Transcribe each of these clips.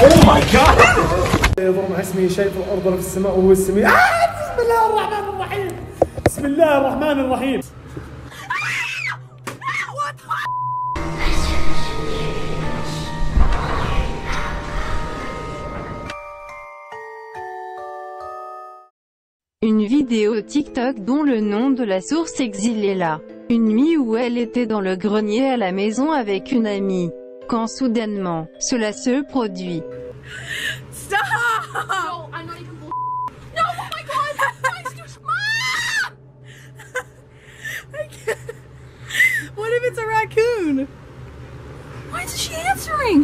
اوه ماي جاد. يضرب مع اسمه شيء في الارض ولا في السماء وهو السميع. بسم الله الرحمن الرحيم. بسم الله الرحمن الرحيم. Une vidéo TikTok dont le nom de la source exil est là. Une nuit où elle était dans le grenier à la maison avec une amie. Quand soudainement, cela se produit. Stop! No, I'm not even No, oh my god! Mom! I can't. What if it's a raccoon? Why isn't she answering?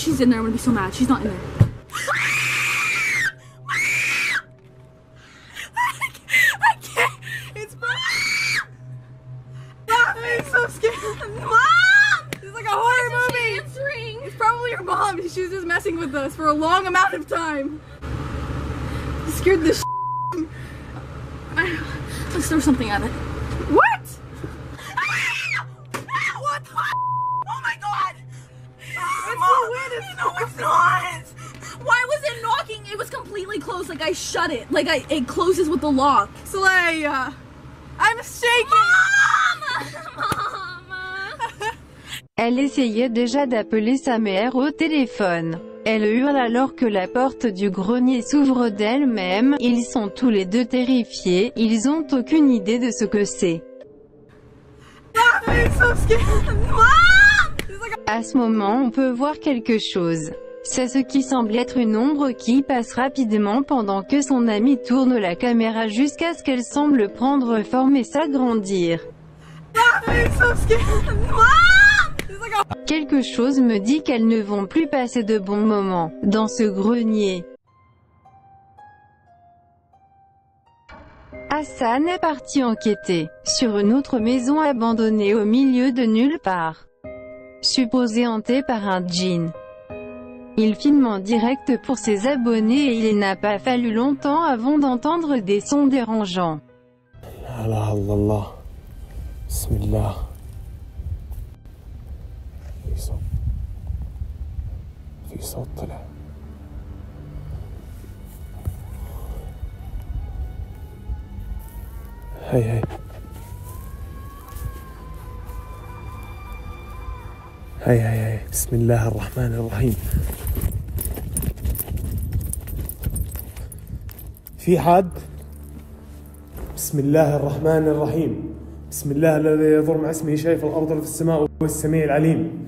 She's in there. I'm gonna be so mad. She's not in there. So scared. Mom! This is like a horror movie. Answering. It's probably your mom. She was just messing with us for a long amount of time. You scared the Let's throw something at it. What? What the Oh my god! It's Mom, so weird. No, it's not. Why was it knocking? It was completely closed. Like I shut it. Like it closes with the lock. Slay. I'm shaking. Elle essayait déjà d'appeler sa mère au téléphone. Elle hurle alors que la porte du grenier s'ouvre d'elle-même. Ils sont tous les deux terrifiés, ils ont aucune idée de ce que c'est. À ce moment on peut voir quelque chose. C'est ce qui semble être une ombre qui passe rapidement pendant que son ami tourne la caméra jusqu'à ce qu'elle semble prendre forme et s'agrandir. Quelque chose me dit qu'elles ne vont plus passer de bons moments dans ce grenier. Hassan est parti enquêter sur une autre maison abandonnée au milieu de nulle part, supposée hantée par un djinn. Il filme en direct pour ses abonnés et il n'a pas fallu longtemps avant d'entendre des sons dérangeants. Allah Allah. Bismillah. في صوت طلع. هي بسم الله الرحمن الرحيم. في حد؟ بسم الله الرحمن الرحيم. بسم الله الذي يضر مع اسمه شيء في الأرض ولا في السماء وهو السميع العليم.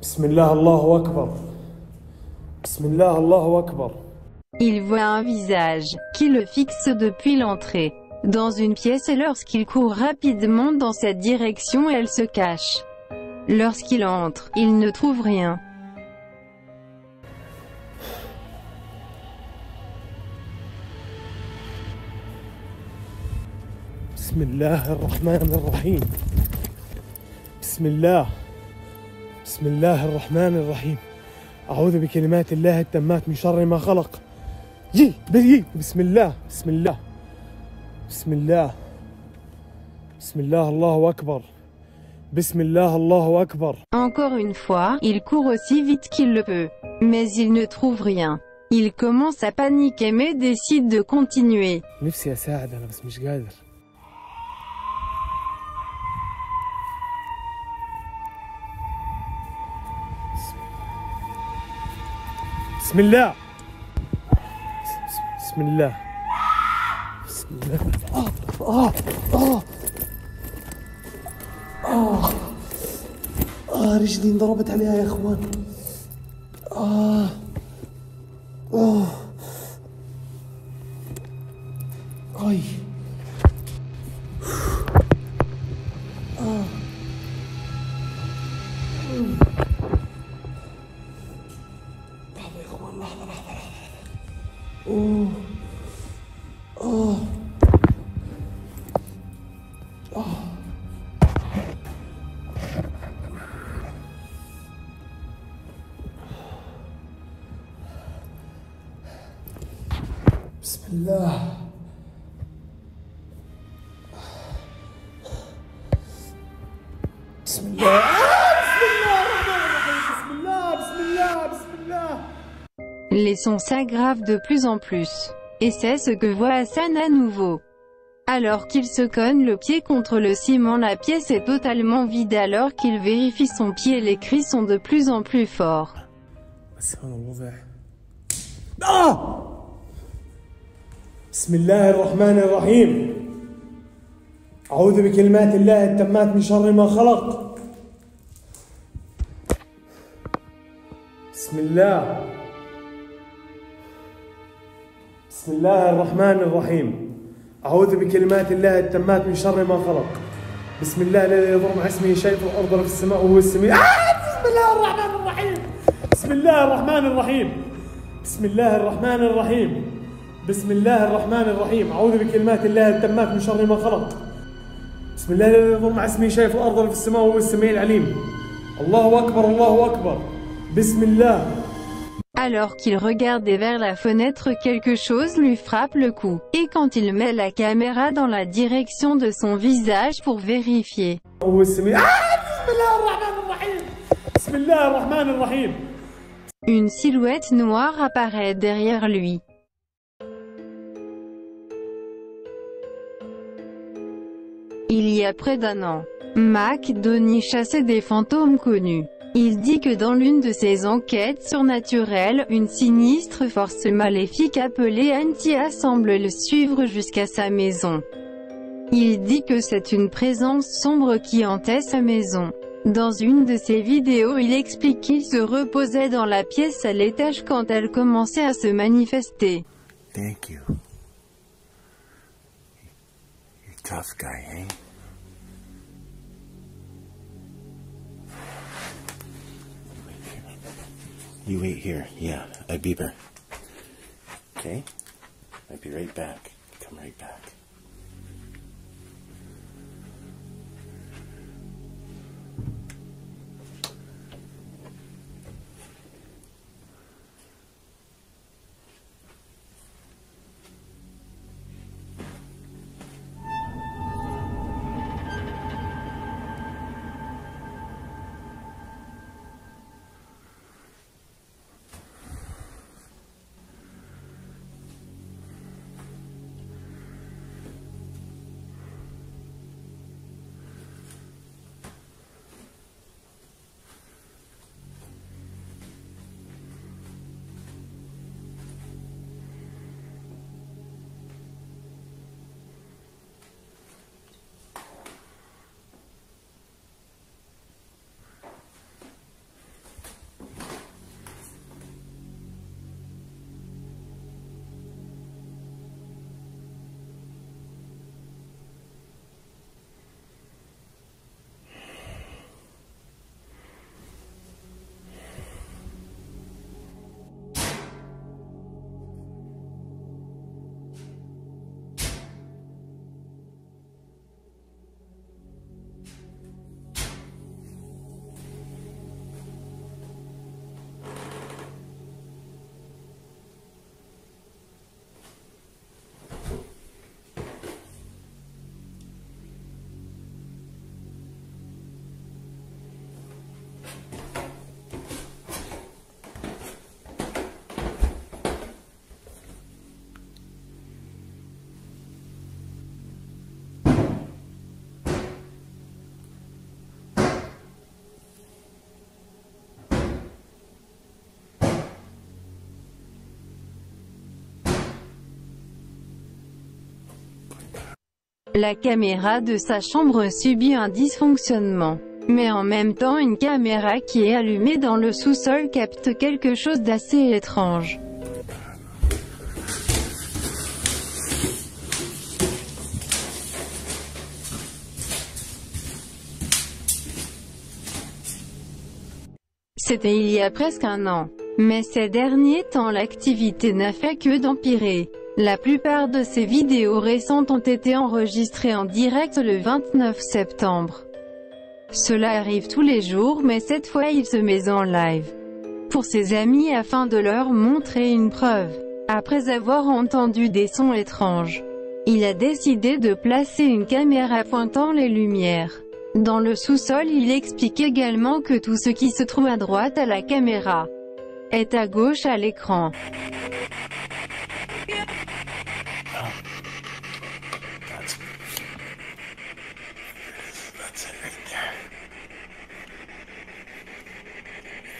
بسم الله الله أكبر. بسم الله الله أكبر. Il voit un visage qui le fixe depuis l'entrée dans une pièce et lorsqu'il court rapidement dans cette direction, elle se cache. Lorsqu'il entre, il ne trouve rien. بسم الله الرحمن الرحيم. بسم الله. بسم الله الرحمن الرحيم. أعوذ بكلمات الله التامات من شر ما خلق. بسم الله. بسم الله. بسم الله. بسم الله الله أكبر. بسم الله الله أكبر. Encore une fois, il court aussi vite qu'il le peut. Mais il ne trouve rien. Il commence à paniquer mais décide de continuer. نفسي أساعد أنا بس مش قادر. بسم الله. بسم الله. بسم الله. رجلي انضربت عليها يا اخوان. اي لحظة يا اخوان، لحظة. بسم الله. بسم الله. بسم الله الرحمن الرحيم. بسم الله. Les sons s'aggravent de plus en plus. Et c'est ce que voit Hassan à nouveau. Alors qu'il se cogne le pied contre le ciment, la pièce est totalement vide. Alors qu'il vérifie son pied, les cris sont de plus en plus forts. بسم الله الرحمن الرحيم أعوذ بكلمات الله التامات من شر ما خلق بسم الله الرحمن الرحيم أعوذ بكلمات الله التامات من شر ما خلق بسم الله الذي يضر مع اسمه شيء في الأرض ولا في السماء وهو السميع بسم الله الرحمن الرحيم بسم الله الرحمن الرحيم بسم الله الرحمن الرحيم بسم الله الرحمن الرحيم أعوذ بكلمات الله التامات من شر ما خلق بسم الله الذي يضر مع اسمه شيء في الأرض ولا في السماء وهو السميع العليم الله أكبر الله أكبر بسم الله. Alors qu'il regardait vers la fenêtre, quelque chose lui frappe le cou. Et quand il met la caméra dans la direction de son visage pour vérifier, une silhouette noire apparaît derrière lui. Il y a près d'un an, Mac Donnie chassait des fantômes connus. Il dit que dans l'une de ses enquêtes surnaturelles, une sinistre force maléfique appelée Antia semble le suivre jusqu'à sa maison. Il dit que c'est une présence sombre qui hantait sa maison. Dans une de ses vidéos, il explique qu'il se reposait dans la pièce à l'étage quand elle commençait à se manifester. Thank you. You're a tough guy, eh? You wait here. Yeah, I beep her. Okay? I'll be right back. Come right back. La caméra de sa chambre subit un dysfonctionnement. Mais en même temps, une caméra qui est allumée dans le sous-sol capte quelque chose d'assez étrange. C'était il y a presque un an. Mais ces derniers temps, l'activité n'a fait que d'empirer. La plupart de ces vidéos récentes ont été enregistrées en direct le 29 septembre. Cela arrive tous les jours, mais cette fois il se met en live pour ses amis afin de leur montrer une preuve. Après avoir entendu des sons étranges, il a décidé de placer une caméra pointant les lumières. Dans le sous-sol, il explique également que tout ce qui se trouve à droite à la caméra est à gauche à l'écran. That's it right there.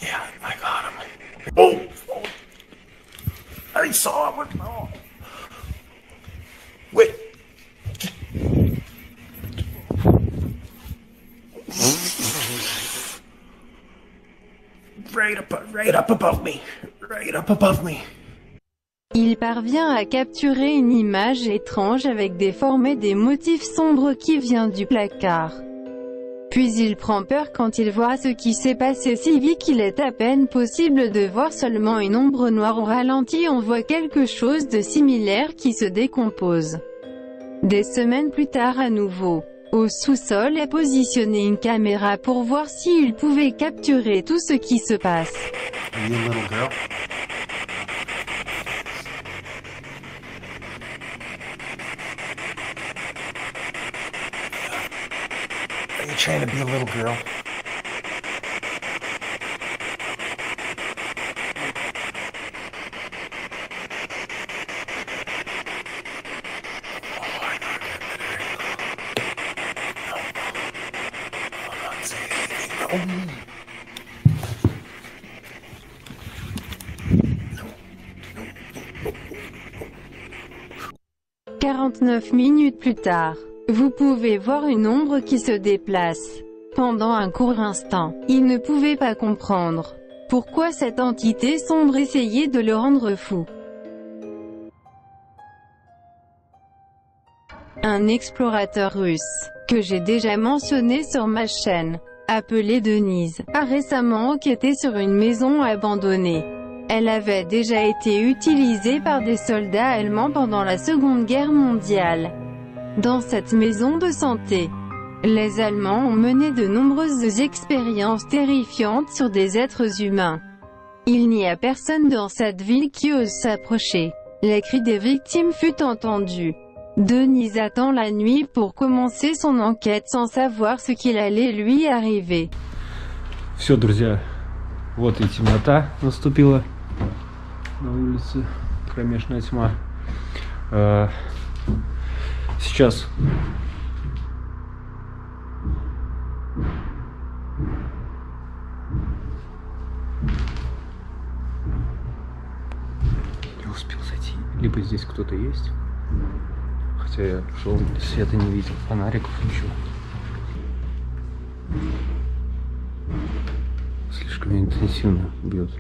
Yeah, I got him. Oh! I saw him. Oh. Wait. Right up above me. Right up above me. Il parvient à capturer une image étrange avec des formes et des motifs sombres qui vient du placard. Puis il prend peur quand il voit ce qui s'est passé si vite qu'il est à peine possible de voir seulement une ombre noire au ralenti. On voit quelque chose de similaire qui se décompose. Des semaines plus tard à nouveau, au sous-sol est positionnée une caméra pour voir s'il pouvait capturer tout ce qui se passe. Are you a little girl? Are you trying to be a little girl? Oh. 49 minutes plus tard, vous pouvez voir une ombre qui se déplace. Pendant un court instant, il ne pouvait pas comprendre pourquoi cette entité sombre essayait de le rendre fou. Un explorateur russe, que j'ai déjà mentionné sur ma chaîne, appelé Denise, a récemment enquêté sur une maison abandonnée. Elle avait déjà été utilisée par des soldats allemands pendant la Seconde Guerre mondiale. Dans cette maison de santé, les Allemands ont mené de nombreuses expériences terrifiantes sur des êtres humains. Il n'y a personne dans cette ville qui ose s'approcher. Les cris des victimes furent entendus. Denise attend la nuit pour commencer son enquête sans savoir ce qu'il allait lui arriver. Все, друзья, вот и темнота наступила на улице, кромешная тьма. Сейчас не успел зайти. Либо здесь кто-то есть, хотя я шел, света не видел, фонариков ничего. Слишком интенсивно бьет.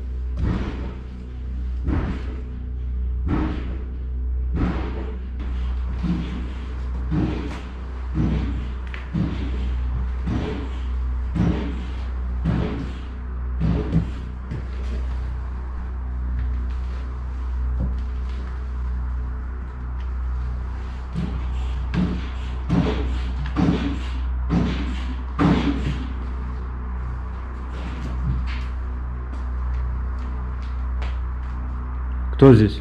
Кто здесь?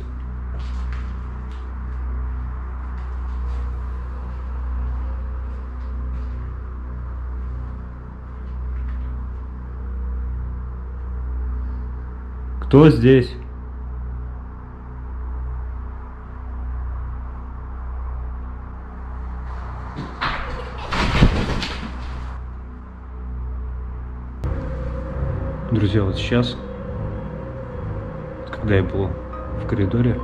Кто здесь? Друзья, вот сейчас, когда я был в коридоре,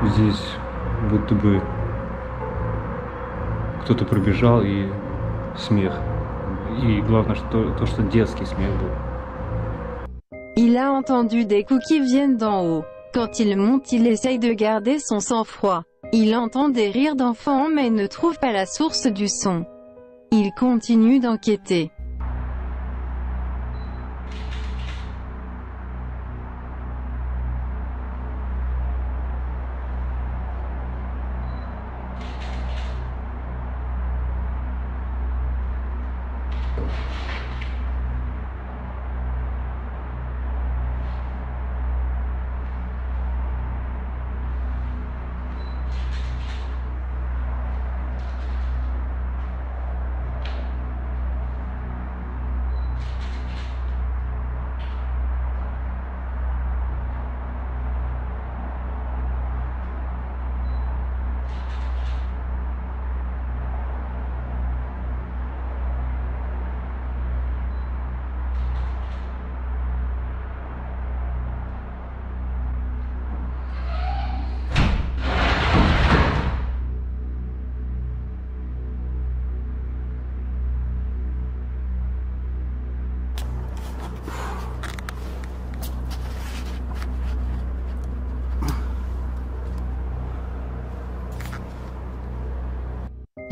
здесь будто бы кто-то пробежал, и смех. И главное, что детский смех был. Il a entendu des coups qui viennent d'en haut. Quand il monte, il essaye de garder son sang-froid. Il entend des rires d'enfants mais ne trouve pas la source du son. Il continue d'enquêter.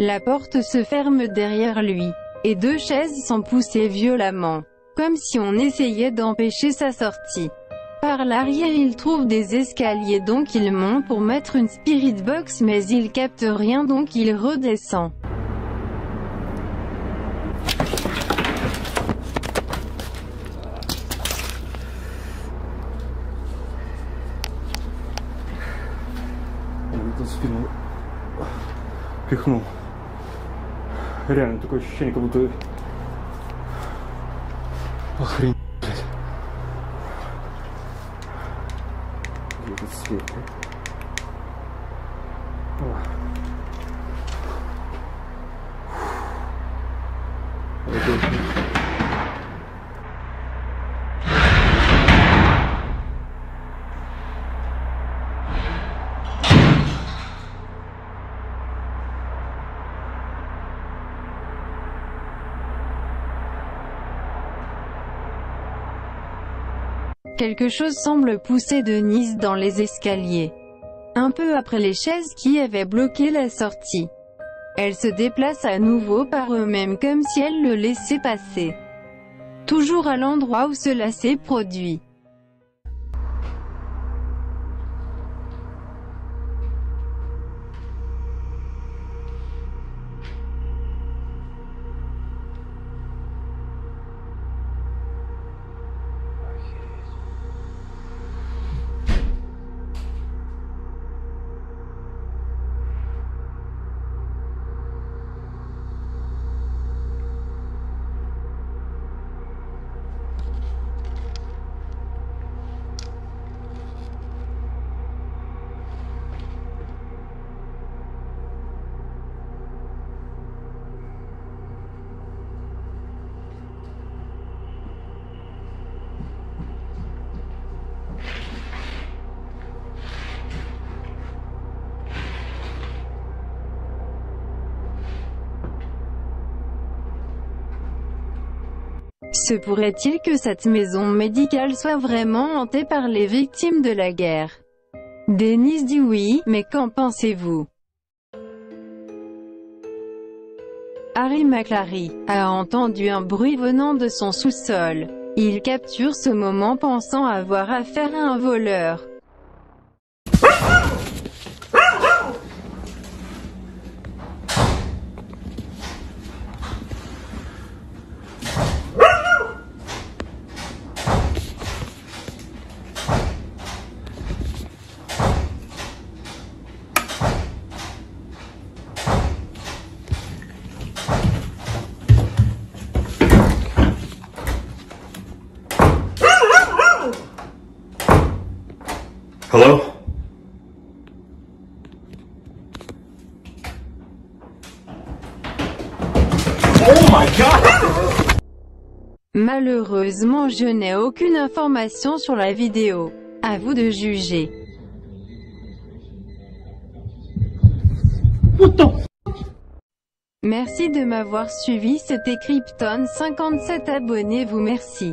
La porte se ferme derrière lui, et 2 chaises sont poussées violemment, comme si on essayait d'empêcher sa sortie. Par l'arrière il trouve des escaliers donc il monte pour mettre une spirit box mais il capte rien donc il redescend. За спину пихнул. Реально такое ощущение, как будто охренеть. Где этот свет? Quelque chose semble pousser Denise dans les escaliers. Un peu après les chaises qui avaient bloqué la sortie. Elle se déplace à nouveau par eux-mêmes comme si elle le laissait passer. Toujours à l'endroit où cela s'est produit. Se pourrait-il que cette maison médicale soit vraiment hantée par les victimes de la guerre? Denise dit oui, mais qu'en pensez-vous? Harry McClary a entendu un bruit venant de son sous-sol. Il capture ce moment pensant avoir affaire à un voleur. Hello? Oh my God! Malheureusement je n'ai aucune information sur la vidéo. À vous de juger. Merci de m'avoir suivi, c'était Krypton 57, abonnez-vous, merci.